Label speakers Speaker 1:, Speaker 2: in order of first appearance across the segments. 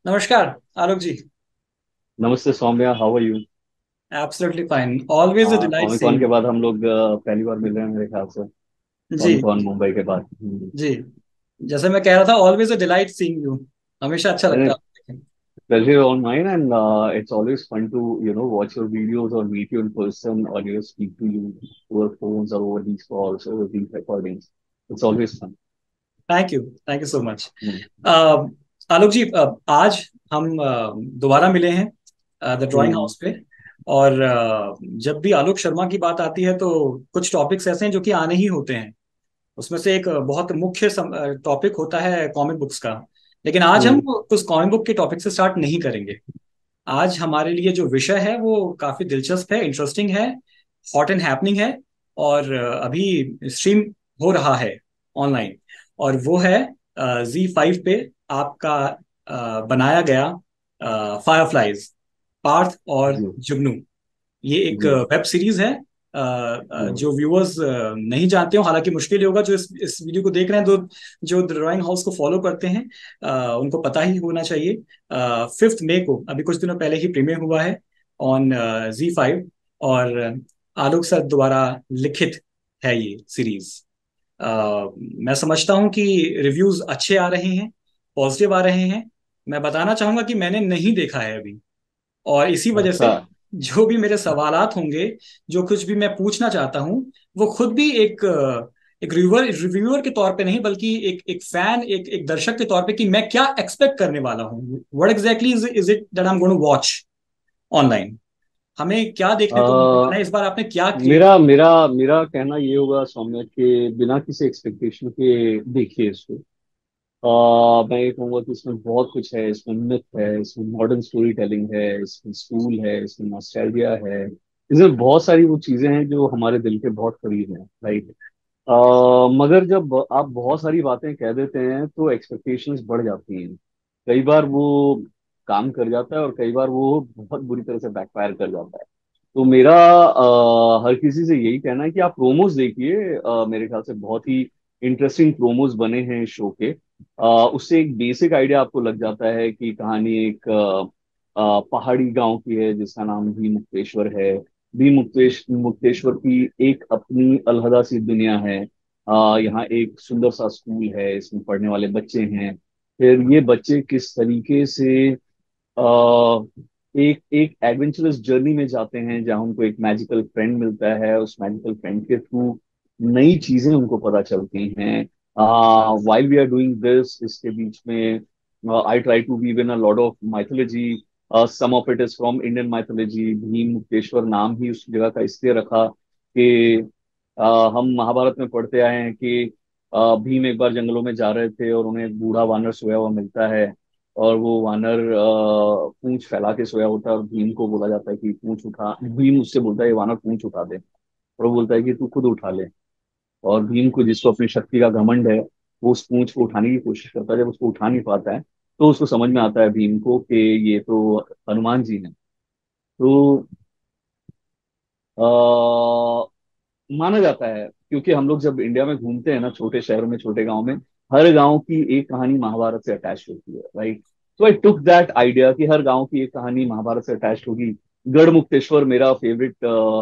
Speaker 1: नमस्कार आलोक जी।
Speaker 2: नमस्ते Saumya, how are you.
Speaker 1: Absolutely fine, always a delight
Speaker 2: Comic Con
Speaker 1: seeing
Speaker 2: के
Speaker 1: you.
Speaker 2: बाद हम लोग पहली बार मिल रहे हैं मेरे ख्याल से।
Speaker 1: जी
Speaker 2: कॉमिक कॉन मुंबई के बाद।
Speaker 1: जी। जैसे मैं कह रहा था, always a delight seeing you. हमेशा अच्छा लगता है।
Speaker 2: Pleasure on mine, and it's always fun to watch your videos or meet you in person, or speak to you over phones or over these calls over these recordings. It's always fun.
Speaker 1: Thank you so much.
Speaker 2: Hmm.
Speaker 1: Alok ji, आज हम दोबारा मिले हैं the drawing
Speaker 2: hmm.
Speaker 1: House पे। और जब भी आलोक शर्मा की बात आती है तो कुछ टॉपिक्स ऐसे हैं जो कि आने ही होते हैं। उसमें से एक बहुत मुख्य टॉपिक होता है कॉमिक बुक्स का। लेकिन आज हम
Speaker 2: हम्म।
Speaker 1: उस कॉमिक बुक के टॉपिक से स्टार्ट नहीं करेंगे। आज हमारे लिए जो विषय है वो काफी दिलचस्प है, इंटरेस्टिंग है, हॉट एंड हैपनिंग है। और अभी स्ट्रीम हो रहा है ऑनलाइन। और वो है Z5 पे आपका बनाया गया फायरफ्लाइज, पार्थ और
Speaker 2: जी।
Speaker 1: जुगनू। ये एक
Speaker 2: जी।
Speaker 1: वेब सीरीज है।
Speaker 2: हम्म।
Speaker 1: जो व्यूअर्स नहीं जानते हो, हालांकि मुश्किल ही होगा, जो इस वीडियो को देख रहे हैं, तो जो ड्राइंग हाउस को फॉलो करते हैं उनको पता ही होना चाहिए। 5 मई को, अभी कुछ दिनों पहले ही प्रीमियर हुआ है ऑन Z5। और आलोक सर द्वारा लिखित है ये सीरीज। मैं समझता हूँ कि रिव्यूज अच्छे आ रहे हैं, पॉजिटिव आ रहे हैं। मैं बताना चाहूंगा कि मैंने नहीं देखा है अभी, और इसी वजह
Speaker 2: अच्छा।
Speaker 1: से जो भी मेरे सवालात होंगे, जो कुछ भी मैं पूछना चाहता हूँ, वो खुद भी एक रिव्यूअर रिव्यूअर के तौर पे नहीं, बल्कि एक एक फैन, एक दर्शक के तौर पे, कि मैं क्या एक्सपेक्ट करने वाला हूँ, what exactly is it that I am going to watch online. हमें क्या देखने को मिलने वाला है, इस बार आपने क्या क्रिएट।
Speaker 2: मेरा मेरा मेरा कहना ये होगा सौम्या के बिना किसी एक्सपेक्टेशन के देखिए इसको। मैं ये कहूँगा कि इसमें बहुत कुछ है, इसमें मिथ है, इसमें मॉडर्न स्टोरी टेलिंग है, इसमें स्कूल है, इसमें नॉस्टैल्जिया है। इसमें बहुत सारी वो चीजें हैं जो हमारे दिल के बहुत करीब हैं, राइट। मगर जब आप बहुत सारी बातें कह देते हैं तो एक्सपेक्टेशंस बढ़ जाती हैं। कई बार वो काम कर जाता है और कई बार वो बहुत बुरी तरह से बैकफायर कर जाता है। तो मेरा हर किसी से यही कहना है कि आप प्रोमोज देखिए। मेरे ख्याल से बहुत ही इंटरेस्टिंग प्रोमोज बने हैं शो के। उससे एक बेसिक आइडिया आपको लग जाता है कि कहानी एक पहाड़ी गांव की है जिसका नाम भी मुक्तेश्वर है। भी मुक्तेश्वर की एक अपनी अलहदा सी दुनिया है। यहाँ एक सुंदर सा स्कूल है, इसमें पढ़ने वाले बच्चे हैं। फिर ये बच्चे किस तरीके से एक एक एडवेंचरस जर्नी में जाते हैं जहां उनको एक मैजिकल फ्रेंड मिलता है। उस मैजिकल फ्रेंड के थ्रू नई चीजें उनको पता चलती हैं। While we are doing this, इसके बीच में I try to weave in a lot of mythology. Some of it is from Indian mythology. Bhim Mukteshwar नाम ही उस जगह का इसलिए रखा कि हम महाभारत में पढ़ते आए हैं कि भीम एक बार जंगलों में जा रहे थे और उन्हें एक बूढ़ा वानर सोया हुआ मिलता है। और वो वानर पूंछ फैला के सोया होता है और भीम को बोला जाता है कि पूंछ उठा। भीम उससे बोलता है ये वानर पूंछ उठा दे, और वो बोलता है कि तू खुद उठा ले। और भीम को, जिसको अपनी शक्ति का घमंड है, वो उस पूंछ को उठाने की कोशिश करता है। जब उसको उठा नहीं पाता है तो उसको समझ में आता है भीम को कि ये तो हनुमान जी हैं। तो माना जाता है, क्योंकि हम लोग जब इंडिया में घूमते हैं ना, छोटे शहरों में, छोटे गांव में, हर गांव की एक कहानी महाभारत से अटैच होती है, राइट। तो आई टुक दैट आइडिया कि हर गांव की एक कहानी महाभारत से अटैच होगी। गढ़ मुक्तेश्वर मेरा फेवरेट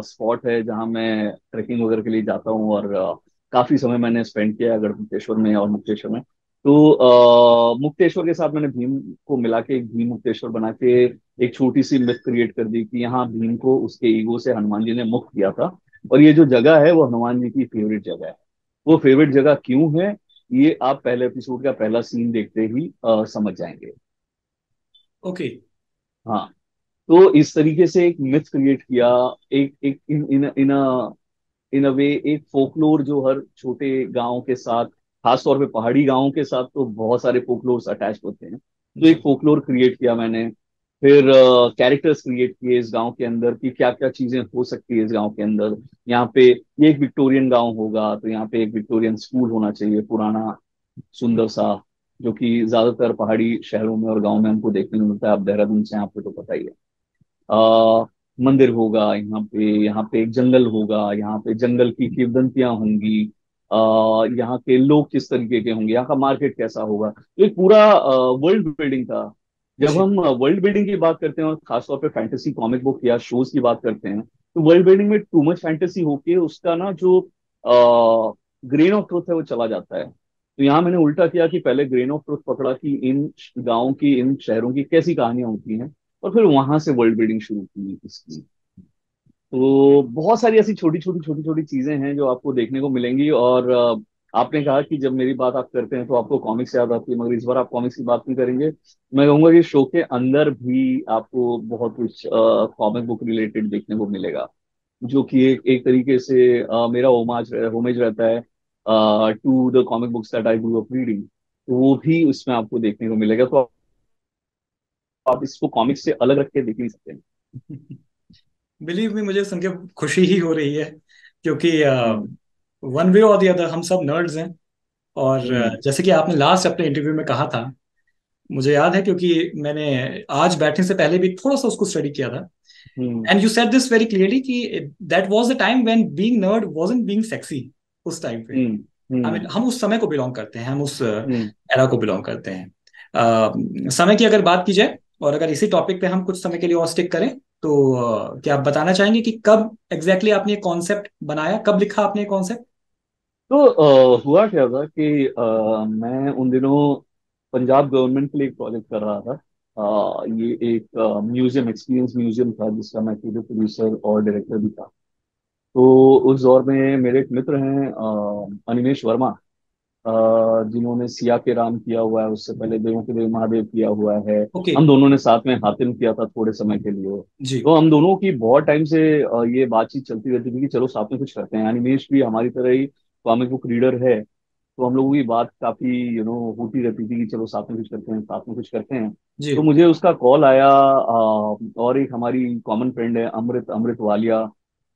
Speaker 2: स्पॉट है जहां मैं ट्रेकिंग वगैरह के लिए जाता हूँ, और काफी समय मैंने स्पेंड किया है गढ़ मुक्तेश्वर में और मुक्तेश्वर में। तो मुक्तेश्वर के साथ मैंने भीम को मिला के एक भीम मुक्तेश्वर बना के एक छोटी सी मिथ क्रिएट कर दी कि यहाँ भीम को उसके ईगो से हनुमान जी ने मुक्त किया था। और ये जो जगह है वो हनुमान जी की फेवरेट जगह है। वो फेवरेट जगह क्यों है, ये आप पहले एपिसोड का पहला सीन देखते ही समझ जाएंगे।
Speaker 1: ओके।
Speaker 2: हाँ। तो इस तरीके से एक मिथ क्रिएट किया। एक एक इन अ वे एक फोकलोर जो हर छोटे गांव के साथ, खासतौर पे पहाड़ी गांवों के साथ तो बहुत सारे फोकलोर्स अटैच होते हैं। तो
Speaker 1: जी।
Speaker 2: एक फोकलोर क्रिएट किया मैंने। फिर कैरेक्टर्स क्रिएट किए इस गांव के अंदर कि क्या क्या चीजें हो सकती है इस गांव के अंदर। यहाँ पे ये एक विक्टोरियन गांव होगा तो यहाँ पे एक विक्टोरियन स्कूल होना चाहिए, पुराना, सुंदर सा, जो कि ज्यादातर पहाड़ी शहरों में और गांव में हमको देखने को मिलता है। आप देहरादून से, यहाँ पे तो पता ही है। आ, मंदिर होगा यहाँ पे, यहाँ पे एक जंगल होगा, यहाँ पे जंगल की किंवदंतियां होंगी। यहाँ के लोग किस तरीके के होंगे, यहाँ का मार्केट कैसा होगा, तो एक पूरा वर्ल्ड बिल्डिंग था। जब
Speaker 1: जी।
Speaker 2: हम वर्ल्ड बिल्डिंग की बात करते हैं और खासतौर पे फैंटेसी कॉमिक बुक या शोज की बात करते हैं, तो वर्ल्ड बिल्डिंग में टू मच फैंटेसी होके उसका ना जो ग्रेन ऑफ ट्रुथ है वो चला जाता है। तो यहाँ मैंने उल्टा किया कि पहले ग्रेन ऑफ ट्रुथ पकड़ा कि इन गाँव की, इन शहरों की कैसी कहानियां होती हैं, और फिर वहां से वर्ल्ड बिल्डिंग शुरू की इसकी। तो बहुत सारी ऐसी छोटी छोटी चीजें हैं जो आपको देखने को मिलेंगी। और आपने कहा कि जब मेरी बात आप करते हैं तो आपको कॉमिक्स याद आती है, मगर इस बार आप कॉमिक्स की बात नहीं करेंगे। मैं कहूंगा कि शो के अंदर भी आपको बहुत कुछ कॉमिक बुक रिलेटेड देखने को मिलेगा, जो कि एक तरीके से मेरा होमेज रहता है to the comic books that I grew up reading. तो वो भी उसमें आपको देखने को मिलेगा। तो आप इसको कॉमिक्स से अलग रख के देख नहीं सकते हैं।
Speaker 1: बिलीव मी, मुझे सुन के खुशी ही हो रही है, क्योंकि
Speaker 2: हम्म।
Speaker 1: वन वे और द अदर हम सब नर्ड्स हैं। और
Speaker 2: हम्म।
Speaker 1: जैसे कि आपने लास्ट अपने इंटरव्यू में कहा था, मुझे याद है क्योंकि मैंने आज बैठने से पहले भी थोड़ा सा उसको स्टडी किया था।
Speaker 2: Hmm.
Speaker 1: And you said this very clearly कि that was the time when being nerd wasn't being sexy. उस टाइम पे
Speaker 2: हम्म।
Speaker 1: आई
Speaker 2: हम्म।
Speaker 1: मीन हम उस समय को बिलोंग करते हैं, हम उस
Speaker 2: हम्म।
Speaker 1: एरा को बिलोंग करते हैं। समय की अगर बात की जाए, और अगर इसी टॉपिक पे हम कुछ समय के लिए और स्टिक करें, तो क्या आप बताना चाहेंगे कि कब एग्जैक्टली exactly आपने ये कॉन्सेप्ट बनाया, कब लिखा आपने ये कॉन्सेप्ट?
Speaker 2: तो हुआ क्या था कि मैं उन दिनों पंजाब गवर्नमेंट के लिए एक प्रोजेक्ट कर रहा था। ये एक म्यूजियम, एक्सपीरियंस म्यूजियम था, जिसका मैं खुद प्रोड्यूसर और डायरेक्टर भी था। तो उस दौर में मेरे एक मित्र हैं अनिमेश वर्मा, जिन्होंने सिया के राम किया हुआ है, उससे पहले देवों के देव महादेव किया हुआ है।
Speaker 1: ओके।
Speaker 2: हम दोनों ने साथ में हातिम किया था थोड़े समय के लिए।
Speaker 1: जी।
Speaker 2: तो हम दोनों की बहुत टाइम से ये बातचीत चलती रहती थी कि चलो साथ में कुछ करते हैं। अनिमेश भी हमारी तरह ही कॉमिक बुक रीडर है, तो हम लोगों की बात काफी होती रहती थी कि चलो साथ में कुछ करते हैं, साथ में कुछ करते हैं।
Speaker 1: जी।
Speaker 2: तो मुझे उसका कॉल आया, और एक हमारी कॉमन फ्रेंड है अमृत अमृत वालिया,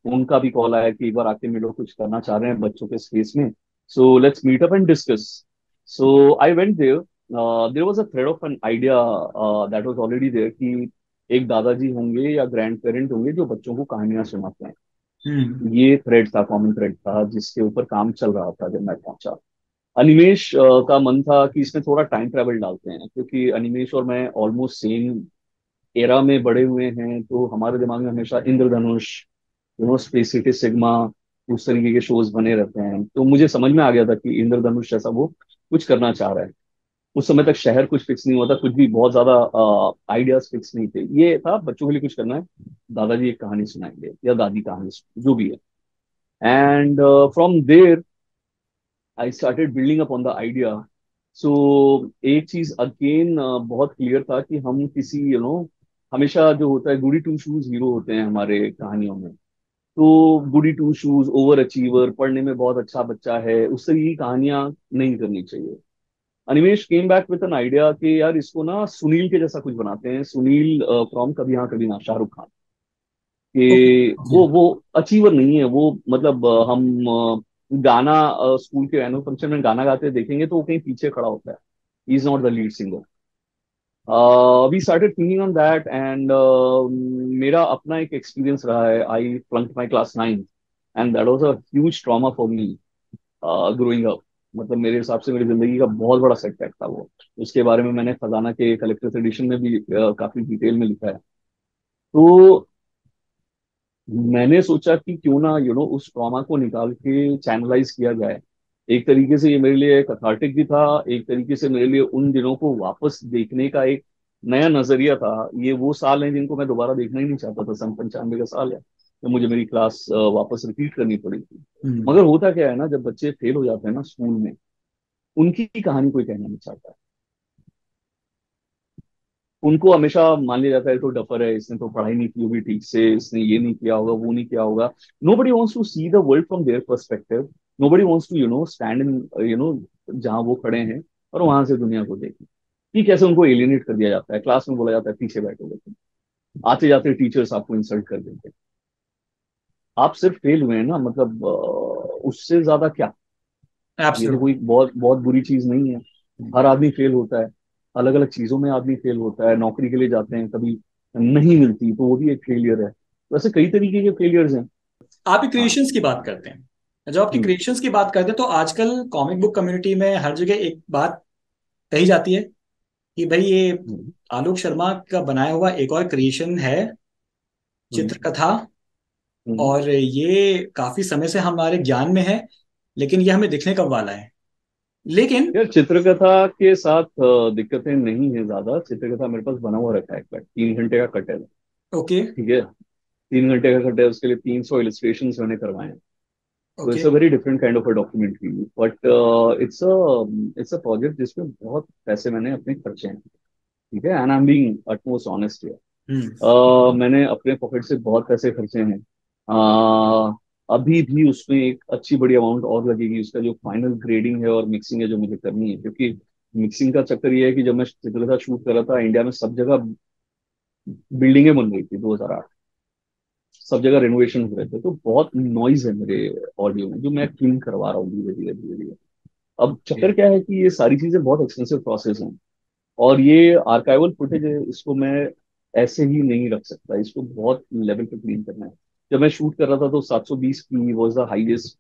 Speaker 2: उनका भी कॉल आया कि एक बार आके मिलो, कुछ करना चाह रहे हैं बच्चों के स्पेस में, so let's meet up and discuss. So I went there. There was a thread of an idea that was already there कि एक दादाजी होंगे या ग्रैंड पेरेंट होंगे जो बच्चों को कहानियां सुनाते हैं।
Speaker 1: हम्म।
Speaker 2: ये थ्रेड था, कॉमन थ्रेड था, जिसके ऊपर काम चल रहा था जब मैं पहुंचा। अनिमेश का मन था कि इसमें थोड़ा टाइम ट्रैवल डालते हैं, क्योंकि अनिमेश और मैं ऑलमोस्ट सेम एरा में बड़े हुए हैं, तो हमारे दिमाग में हमेशा इंद्रधनुष, स्पेस सिटी सिग्मा, उस तरीके के शोज बने रहते हैं। तो मुझे समझ में आ गया था कि इंद्रधनुष जैसा वो कुछ करना चाह रहा है। उस समय तक शहर कुछ फिक्स नहीं हुआ था, कुछ भी बहुत ज्यादा आइडियाज फिक्स नहीं थे। ये था बच्चों के लिए कुछ करना है, दादाजी एक कहानी सुनाएंगे या दादी कहानी जो भी है। And from there I started building up on the idea. So एक चीज अगेन बहुत क्लियर था कि हम किसी हमेशा जो होता है गुडी टू शूज हीरो होते हैं हमारे कहानियों में। तो गुडी टू शूज, ओवर अचीवर, पढ़ने में बहुत अच्छा बच्चा है, उस तरह की कहानियां नहीं करनी चाहिए। Animesh came back with an idea कि यार इसको ना सुनील के जैसा कुछ बनाते हैं, सुनील फ्रॉम कभी हाँ कभी ना, शाहरुख खान
Speaker 1: ओके।
Speaker 2: कि
Speaker 1: ओके।
Speaker 2: वो अचीवर नहीं है वो। मतलब हम गाना स्कूल के एनुअल फंक्शन में गाना गाते देखेंगे तो वो कहीं पीछे खड़ा होता है, he is not the lead singer. We started thinking on that and मेरा अपना एक एक्सपीरियंस रहा है। I flunked my class 9 and that was a huge trauma for me growing up. मतलब मेरे हिसाब से मेरी जिंदगी का बहुत बड़ा सेटबैक था वो। उसके बारे में मैंने खजाना के कलेक्टर्स एडिशन में भी काफी डिटेल में लिखा है। तो मैंने सोचा कि क्यों ना उस ट्रॉमा को निकाल के चैनलाइज किया जाए। एक तरीके से ये मेरे लिए कैथार्टिक भी था, एक तरीके से मेरे लिए उन दिनों को वापस देखने का एक नया नजरिया था। ये वो साल हैं जिनको मैं दोबारा देखना ही नहीं चाहता था, सन 95 का साल है तो मुझे मेरी क्लास वापस रिपीट करनी पड़ी थी।
Speaker 1: हम्म।
Speaker 2: मगर होता क्या है ना, जब बच्चे फेल हो जाते हैं ना स्कूल में, उनकी कहानी कोई कहना नहीं चाहता। उनको हमेशा मान लिया जाता है तो डफर है, इसने तो पढ़ाई नहीं की होगी ठीक से, इसने ये नहीं किया होगा, वो नहीं किया होगा। Nobody wants to see the world from their perspective. Nobody wants to stand in जहां वो खड़े हैं और वहां से दुनिया को देखें कि कैसे उनको एलियनेट कर दिया जाता है। क्लास में बोला जाता है पीछे बैठो, लेकिन आते जाते टीचर्स आपको इंसल्ट कर देते हैं। आप सिर्फ फेल हुए हैं ना, मतलब उससे ज्यादा क्या। ये तो
Speaker 1: एब्सोल्युटली।
Speaker 2: कोई बहुत बहुत बुरी चीज नहीं है। हर आदमी फेल होता है, अलग अलग चीजों में आदमी फेल होता है। नौकरी के लिए जाते हैं, कभी नहीं मिलती तो वो भी एक फेलियर है। वैसे कई तरीके के फेलियर्स हैं।
Speaker 1: आप ही
Speaker 2: हाँ।
Speaker 1: क्रिएशंस की बात करते हैं, जब आपकी
Speaker 2: हम्म।
Speaker 1: क्रिएशंस की बात करते हैं तो आजकल कॉमिक बुक कम्युनिटी में हर जगह एक बात कही जाती है कि भाई ये
Speaker 2: हम्म,
Speaker 1: आलोक शर्मा का बनाया हुआ एक और क्रिएशन है,
Speaker 2: हम्म,
Speaker 1: चित्रकथा,
Speaker 2: हम्म।
Speaker 1: और ये काफी समय से हमारे ज्ञान में है, लेकिन ये हमें दिखने कब वाला है। लेकिन
Speaker 2: यार चित्रकथा के साथ दिक्कतें नहीं है ज्यादा। चित्रकथा मेरे पास बना हुआ रखा है, कट 3 घंटे का कट है।
Speaker 1: ओके।
Speaker 2: ठीक है, 3 घंटे का कट है, उसके लिए 300 इलस्ट्रेशन मैंने करवाए हैं। तो
Speaker 1: okay.
Speaker 2: It's a very different kind of a documentary, but it's a project जिसमें बहुत पैसे मैंने अपने खर्चे हैं। ठीक है, and I am being utmost honest here.
Speaker 1: Hmm.
Speaker 2: मैंने अपने पॉकेट से बहुत पैसे खर्चे हैं। अभी भी उसमें एक अच्छी बड़ी अमाउंट और लगेगी। उसका जो फाइनल ग्रेडिंग है और मिक्सिंग है जो मुझे करनी है, क्योंकि मिक्सिंग का चक्कर ये है कि जब मैं चित्रकथा शूट कर रहा था, इंडिया में सब जगह बिल्डिंगें बन रही थी 2008, सब जगह रेनोवेशन हो रहे थे, तो बहुत नॉइज है मेरे ऑडियो में, जो मैं क्लीन करवा रहा हूँ धीरे धीरे धीरे धीरे। अब
Speaker 1: ओके।
Speaker 2: चक्कर क्या है कि ये सारी चीजें बहुत एक्सपेंसिव प्रोसेस हैं, और ये आर्काइवल फुटेज है, इसको मैं ऐसे ही नहीं रख सकता, इसको बहुत लेवल पे क्लीन करना है। जब मैं शूट कर रहा था तो 720 की वॉज द हाईएस्ट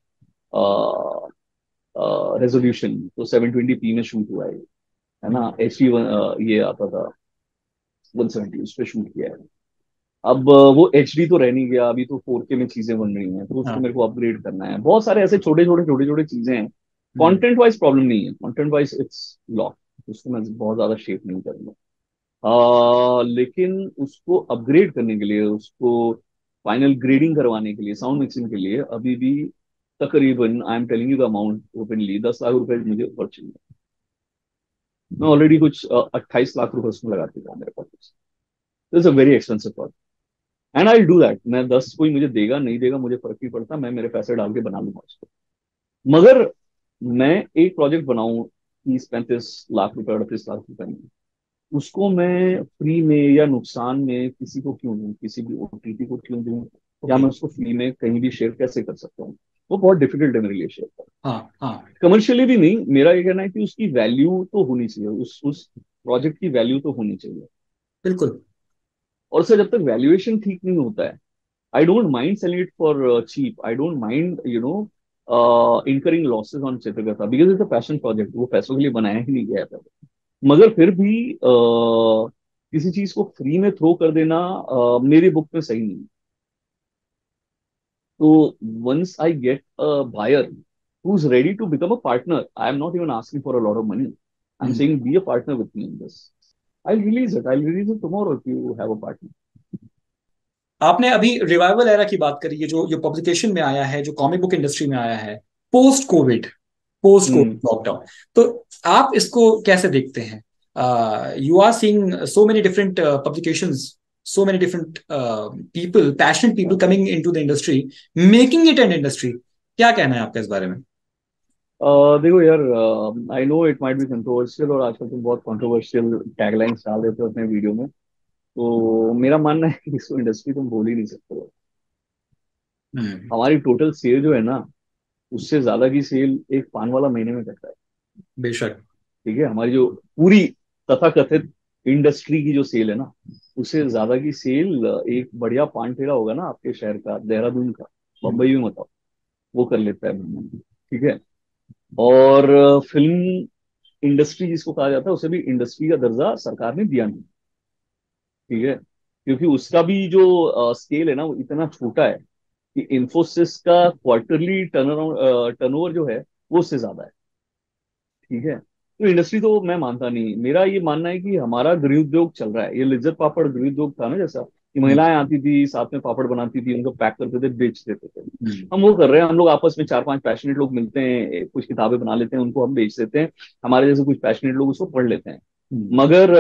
Speaker 2: रेजोल्यूशन, तो 720p में शूट हुआ है ना।
Speaker 1: हम्म।
Speaker 2: HD ये आता था 170, उस पर शूट किया है। अब वो HD तो रह नहीं गया, अभी तो 4K में चीजें बन रही हैं, तो उसको
Speaker 1: हाँ।
Speaker 2: मेरे को अपग्रेड करना है। बहुत सारे ऐसे छोटे छोटे चीजें हैं।
Speaker 1: हम्म।
Speaker 2: कंटेंट वाइज प्रॉब्लम नहीं है, कंटेंट वाइज इट्स लॉक, उसको मैं बहुत ज्यादा शेप नहीं करूंगा। लेकिन उसको अपग्रेड करने के लिए, उसको फाइनल ग्रेडिंग करवाने के लिए, साउंड मिक्सिंग के लिए अभी भी तकरीबन, I am telling you the amount openly, 10 lakh रुपए मुझे ऊपर चाहिए। मैं ऑलरेडी कुछ 28 लाख रुपए उसमें लगा चुका हूँ मेरे पास। It's a very expensive project, and I do that. मैं 10 कोई मुझे देगा नहीं देगा मुझे फर्क नहीं पड़ता, मैं मेरे पैसे डाल के बना लूंगा उसको। मगर मैं एक प्रोजेक्ट बनाऊं 30 35 लाख रुपए 38 लाख रुपए में, उसको मैं फ्री में या नुकसान में किसी को क्यों दूं, किसी भी OTT को क्यों दूं, या
Speaker 1: ओके।
Speaker 2: मैं उसको फ्री में कहीं भी शेयर कैसे कर सकता हूँ? वो बहुत डिफिकल्ट है मेरे लिए शेयर करना।
Speaker 1: हाँ हाँ।
Speaker 2: कमर्शियली भी नहीं, मेरा ये कहना है कि उसकी वैल्यू तो होनी चाहिए, उस प्रोजेक्ट की वैल्यू तो होनी चाहिए।
Speaker 1: बिल्कुल।
Speaker 2: और सर, जब तक वैल्यूएशन ठीक नहीं होता है, I don't mind selling it for cheap, I don't mind incurring losses on Chitrakatha, because it's a passion project, वो पैसों के लिए बनाया ही नहीं गया है पहले। मगर फिर भी किसी चीज को फ्री में थ्रो कर देना मेरे बुक में सही नहीं। तो once I get a buyer who is ready to become a partner, I am not even asking for a lot of money, I am
Speaker 1: hmm.
Speaker 2: Saying be a partner with me in this. I'll release it tomorrow if you have a partner.
Speaker 1: आपने अभी revival era की बात करी है, जो जो publication में आया है, जो कॉमिक बुक इंडस्ट्री में आया है post covid, post
Speaker 2: hmm.
Speaker 1: Covid lockdown, तो आप इसको कैसे देखते हैं? You are seeing so many different publications, so many different people, passionate people coming into the industry, making it an industry. क्या कहना है आपका इस बारे में?
Speaker 2: देखो यार, I know it might be controversial, और आजकल तुम बहुत कंट्रोवर्शियल टैगलाइंस डाल देते हो अपने वीडियो में। तो मेरा मानना है कि इसको इंडस्ट्री तुम बोल ही नहीं सकते हो।
Speaker 1: हम्म।
Speaker 2: हमारी टोटल सेल जो है ना, उससे ज्यादा की सेल एक पान वाला महीने में करता है।
Speaker 1: बेशक।
Speaker 2: ठीक है, हमारी जो पूरी तथाकथित इंडस्ट्री की जो सेल है ना, उससे ज्यादा की सेल एक बढ़िया पान ठेला होगा ना आपके शहर का, देहरादून का,
Speaker 1: हम्म।
Speaker 2: बम्बई में बताओ, वो कर लेता है महीने में। ठीक है, और फिल्म इंडस्ट्री जिसको कहा जाता है, उसे भी इंडस्ट्री का दर्जा सरकार ने दिया नहीं। ठीक है, क्योंकि उसका भी जो स्केल है ना, वो इतना छोटा है कि इंफोसिस का क्वार्टरली टर्नओवर जो है वो उससे ज्यादा है। ठीक है, तो इंडस्ट्री तो मैं मानता नहीं। मेरा ये मानना है कि हमारा गृह उद्योग चल रहा है, ये लिज्जत पापड़ गृह उद्योग था ना, जैसा कि
Speaker 1: हम्म।
Speaker 2: महिलाएं आती थी साथ में पापड़ बनाती थी, उनको पैक करते थे, बेच देते थे।
Speaker 1: हम्म।
Speaker 2: हम वो कर रहे हैं, हम लोग आपस में 4 5 पैशनेट लोग मिलते हैं, कुछ किताबें बना लेते हैं, उनको हम बेच देते हैं, हमारे जैसे कुछ पैशनेट लोग उसको पढ़ लेते हैं।
Speaker 1: हम्म।
Speaker 2: मगर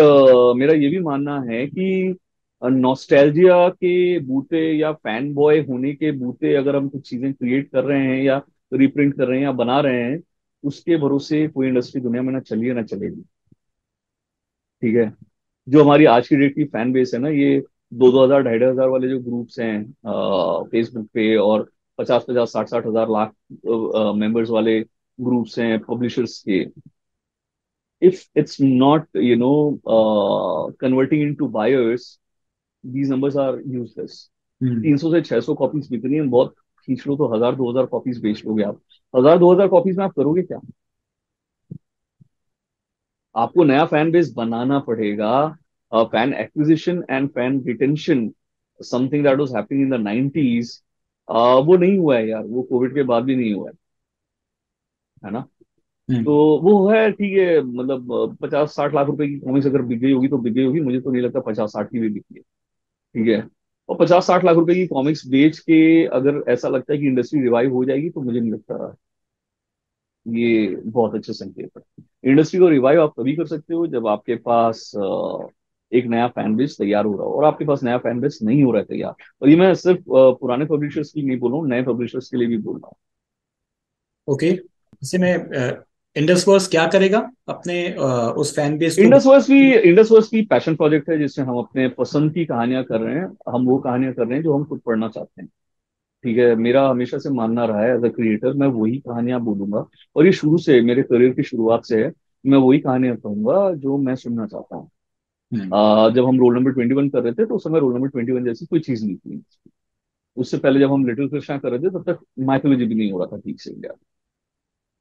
Speaker 2: मेरा ये भी मानना है कि नॉस्टैल्जिया के बूते या फैन बॉय होने के बूते अगर हम कुछ चीजें क्रिएट कर रहे हैं या रिप्रिंट कर रहे हैं या बना रहे हैं, उसके भरोसे कोई इंडस्ट्री दुनिया में ना चली है ना चलेगी। ठीक है, जो हमारी आज की डेट की फैन बेस है ना, ये 2 2 हजार 2.5 हजार वाले जो ग्रुप्स हैं फेसबुक पे, और 50 50 60 60 हजार लाख मेंबर्स वाले ग्रुप्स हैं पब्लिशर्स के, if it's not converting into buyers, these numbers are useless.
Speaker 1: हम्म।
Speaker 2: 300 से 600 कॉपीज बिक रही हैं, बहुत खींच लो तो 1000 2000 कॉपीज बेच लोगे आप। 1000 2000 कॉपीज में आप करोगे क्या? आपको नया फैन बेस बनाना पड़ेगा। Fan acquisition and fan retention, something that was happening in the 90s, वो नहीं हुआ है यार, वो कोविड के बाद भी नहीं हुआ है ना। तो
Speaker 1: हम्म।
Speaker 2: वो है ठीक है, मतलब 50-60 लाख रुपए की कॉमिक्स अगर बिक गई होगी तो बिक गई होगी, मुझे तो नहीं लगता 50-60 की भी बिकी है। ठीक है। और 50-60 लाख रुपए की कॉमिक्स बेच के अगर ऐसा लगता है कि इंडस्ट्री रिवाइव हो जाएगी, तो मुझे नहीं लगता ये बहुत अच्छे संकेत है। इंडस्ट्री को रिवाइव आप तभी कर सकते हो जब आपके पास एक नया फैन बेस तैयार हो रहा हो, और आपके पास नया फैन बेस नहीं हो रहा है तैयार। और ये मैं सिर्फ पुराने पब्लिशर्स की नहीं बोल रहा हूँ, नए पब्लिशर्स के लिए भी बोल रहा हूँ।
Speaker 1: ओके, इसे में इंडस वर्स क्या करेगा अपने उस फैन बेस को?
Speaker 2: इंडसवर्स भी पैशन प्रोजेक्ट है, जिसमें हम अपने पसंद की कहानियां कर रहे हैं। हम वो कहानियां कर रहे हैं जो हम खुद पढ़ना चाहते हैं। ठीक है, मेरा हमेशा से मानना रहा है एज अ क्रिएटर, मैं वही कहानियां बोलूंगा। और ये शुरू से, मेरे करियर की शुरुआत से है, मैं वही कहानियां कहूंगा जो मैं सुनना चाहता हूँ।
Speaker 1: हम्म।
Speaker 2: जब हम रोल नंबर 21 कर रहे थे, तो उस समय रोल नंबर 21 जैसी कोई चीज नहीं थी। उससे पहले जब हम लिटिल कृष्णा कर रहे थे, तब तक माइथोलॉजी भी नहीं हो रहा था ठीक से इंडिया।
Speaker 1: हम्म।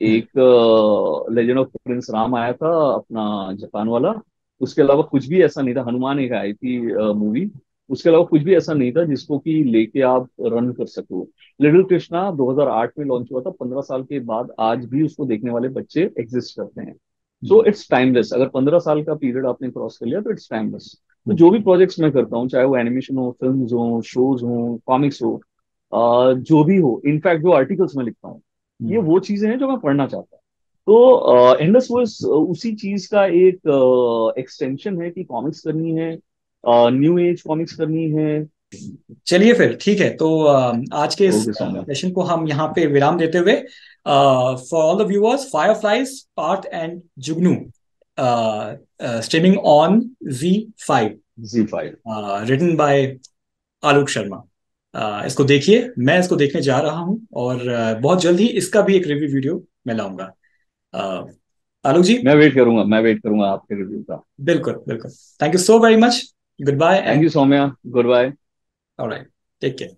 Speaker 2: एक लेजेंड ऑफ प्रिंस राम आया था अपना, जापान वाला। उसके अलावा कुछ भी ऐसा नहीं था। हनुमान एक आई थी मूवी। उसके अलावा कुछ भी ऐसा नहीं था जिसको कि लेके आप रन कर सको। लिटिल कृष्णा 2008 में लॉन्च हुआ था, 15 साल के बाद आज भी उसको देखने वाले बच्चे एग्जिस्ट करते हैं। So
Speaker 1: hmm.
Speaker 2: It's timeless. अगर 15 साल का पीरियड आपने क्रॉस कर लिया तो इट्स टाइमलेस। तो
Speaker 1: हम्म।
Speaker 2: जो भी प्रोजेक्ट्स मैं करता हूँ, चाहे वो एनिमेशन हो, फिल्म हो, शोज हो, कॉमिक्स हो, जो भी हो, इनफैक्ट जो आर्टिकल्स मैं लिखता हूँ, ये
Speaker 1: हम्म।
Speaker 2: वो चीजें हैं जो मैं पढ़ना चाहता हूँ। तो इंडस वॉइस उसी चीज का एक एक्सटेंशन है कि कॉमिक्स करनी है, न्यू एज कॉमिक्स करनी है।
Speaker 1: चलिए फिर ठीक है, तो आज के इस
Speaker 2: ओके सौम्या।
Speaker 1: सेशन को हम यहाँ पे विराम देते हुए, for all the viewers, Fireflies Parth and Jugnu streaming on Z5,
Speaker 2: Z5।
Speaker 1: Written by Alok Sharma. इसको देखिए, मैं इसको देखने जा रहा हूँ, और बहुत जल्द ही इसका भी एक रिव्यू वीडियो मैं लाऊंगा। uh, आलोक जी।
Speaker 2: मैं वेट करूंगा आपके रिव्यू का।
Speaker 1: बिल्कुल बिल्कुल। Thank you so very much. Goodbye
Speaker 2: thank
Speaker 1: and
Speaker 2: you Saumya. Goodbye.
Speaker 1: Alright, take care.